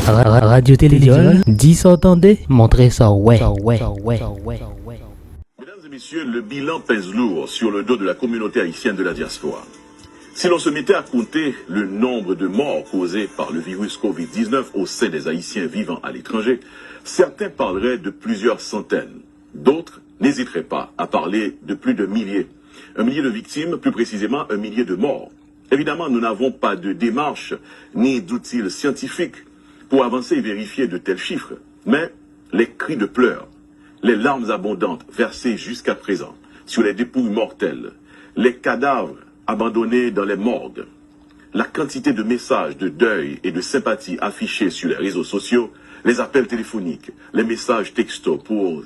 Radio-télévision, 10 entendez, montrez ça, ouais. Mesdames et messieurs, le bilan pèse lourd sur le dos de la communauté haïtienne de la diaspora. Si l'on se mettait à compter le nombre de morts causés par le virus Covid-19 au sein des Haïtiens vivant à l'étranger, certains parleraient de plusieurs centaines. D'autres n'hésiteraient pas à parler de plus de milliers. Un millier de victimes, plus précisément un millier de morts. Évidemment, nous n'avons pas de démarche ni d'outils scientifiques pour avancer et vérifier de tels chiffres. Mais les cris de pleurs, les larmes abondantes versées jusqu'à présent sur les dépouilles mortelles, les cadavres abandonnés dans les morgues, la quantité de messages de deuil et de sympathie affichés sur les réseaux sociaux, les appels téléphoniques, les messages textos pour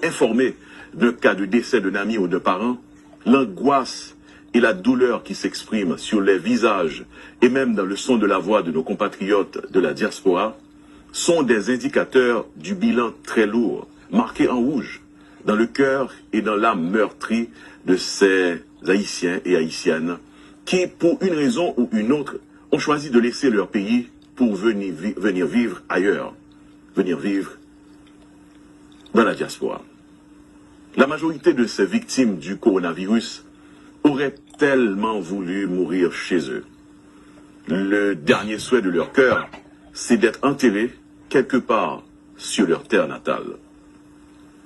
informer d'un cas de décès d'un ami ou d'un parent, l'angoisse et la douleur qui s'expriment sur les visages et même dans le son de la voix de nos compatriotes de la diaspora sont des indicateurs du bilan très lourd, marqué en rouge, dans le cœur et dans l'âme meurtrie de ces Haïtiens et Haïtiennes qui, pour une raison ou une autre, ont choisi de laisser leur pays pour venir vivre ailleurs, venir vivre dans la diaspora. La majorité de ces victimes du coronavirus auraient tellement voulu mourir chez eux. Le dernier souhait de leur cœur, c'est d'être enterrés quelque part sur leur terre natale.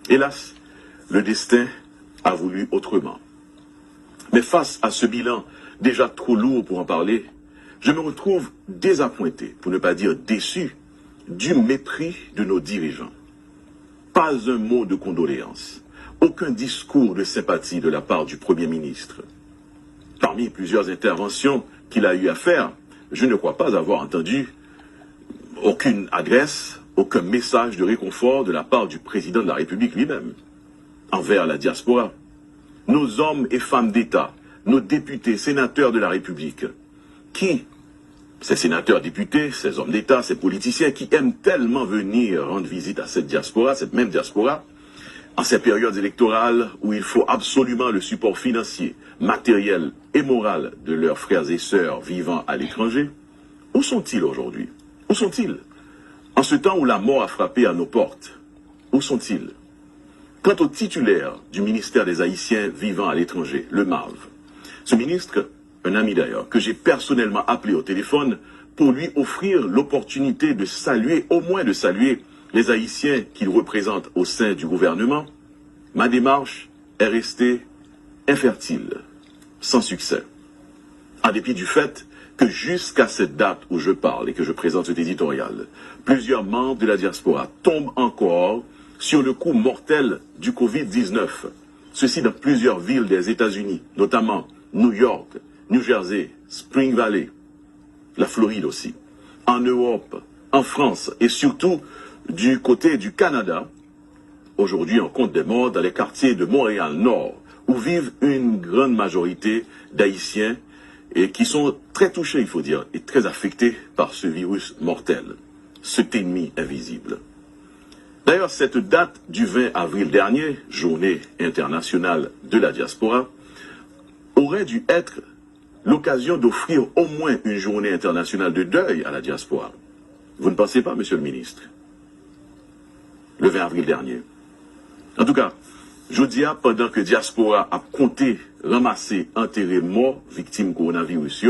Hélas, le destin a voulu autrement. Mais face à ce bilan déjà trop lourd pour en parler, je me retrouve désappointé, pour ne pas dire déçu, du mépris de nos dirigeants. Pas un mot de condoléances, aucun discours de sympathie de la part du Premier ministre. Parmi plusieurs interventions qu'il a eu à faire, je ne crois pas avoir entendu aucune adresse, aucun message de réconfort de la part du président de la République lui-même envers la diaspora. Nos hommes et femmes d'État, nos députés, sénateurs de la République, ces sénateurs, députés, ces hommes d'État, ces politiciens qui aiment tellement venir rendre visite à cette diaspora, cette même diaspora, en ces périodes électorales où il faut absolument le support financier, matériel et moral de leurs frères et sœurs vivant à l'étranger, où sont-ils aujourd'hui? Où sont-ils? En ce temps où la mort a frappé à nos portes, où sont-ils? Quant au titulaire du ministère des Haïtiens vivant à l'étranger, le MAV, ce ministre, un ami d'ailleurs, que j'ai personnellement appelé au téléphone pour lui offrir l'opportunité de saluer, au moins de saluer, les Haïtiens qu'il représente au sein du gouvernement, ma démarche est restée infertile, sans succès. En dépit du fait que jusqu'à cette date où je parle et que je présente cet éditorial, plusieurs membres de la diaspora tombent encore sur le coup mortel du Covid-19. Ceci dans plusieurs villes des États-Unis, notamment New York, New Jersey, Spring Valley, la Floride aussi, en Europe, en France et surtout du côté du Canada. Aujourd'hui, on compte des morts dans les quartiers de Montréal-Nord, où vivent une grande majorité d'Haïtiens et qui sont très touchés, il faut dire, et très affectés par ce virus mortel, cet ennemi invisible. D'ailleurs, cette date du 20 avril dernier, journée internationale de la diaspora, aurait dû être l'occasion d'offrir au moins une journée internationale de deuil à la diaspora. Vous ne pensez pas, monsieur le ministre? Le 20 avril dernier. En tout cas, je dis, pendant que diaspora a compté, ramassé, enterré, mort, victime coronavirus,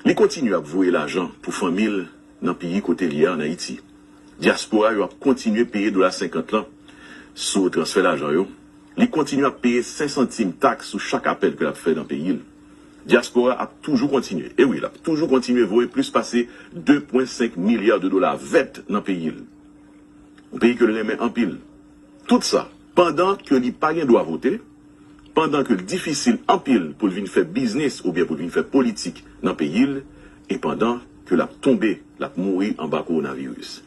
il continue à vouer l'argent pour famille dans le pays côté lié en Haïti. Diaspora a continué à payer $50 là sous transfert d'argent. Il continue à payer 5 centimes taxes sous chaque appel que l'a fait dans le pays. Diaspora a toujours continué. Et oui, il a toujours continué à vouer plus passer 2,5 milliards de dollars vêtements dans le pays. Un pays que le remet en pile. Tout ça, pendant que les parents doivent voter, pendant que le difficile en pile pour venir faire business ou bien pour venir faire politique dans le pays, et pendant que la tombée, la mourir en bas coronavirus.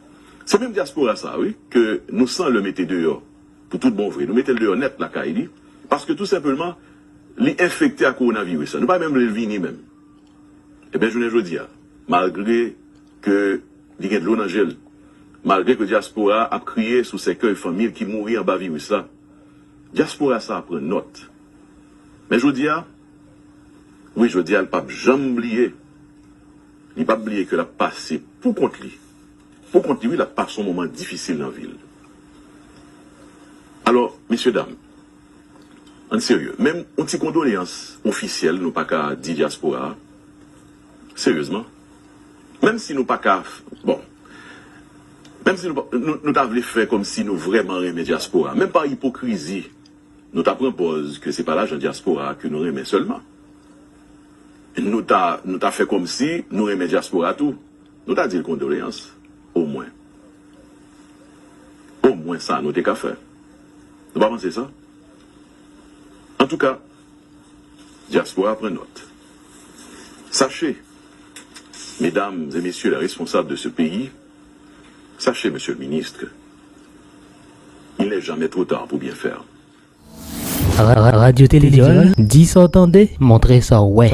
C'est même diaspora ça, oui, que nous sans le mettre dehors, pour tout bon vrai. Nous mettons le dehors net la caille, parce que tout simplement, les infectés à coronavirus, nous pas même le venir même. Eh bien, je ne dis pas, malgré que il y a de l'eau dans gel, malgré que diaspora a crié sous ses cœurs familles qui mourent en bas virus là, diaspora ça prend note. Mais je dis, oui, je dis, le pape jamais oublié. Il n'a pas oublié que la passé pour contre lui. pour continuer à passer un moment difficile dans la ville. Alors, messieurs, dames, en sérieux, même une petite condoléance officielle, nous pas qu'à dire diaspora, sérieusement, même si nous pas qu'à, bon, même si nous t'avons fait comme si nous vraiment aimons diaspora, même par hypocrisie, nous t'apprenons que c'est pas l'argent diaspora que nous aimons seulement. Nous t'a fait comme si nous aimons diaspora tout. Nous t'a dit condoléances, au moins. Au moins ça, nous t'ai qu'à faire. Nous pas penser ça? En tout cas, diaspora prend note. Sachez, mesdames et messieurs les responsables de ce pays, sachez, monsieur le ministre, il n'est jamais trop tard pour bien faire. Radio-télévision, 10 entendez, montrez ça, ouais.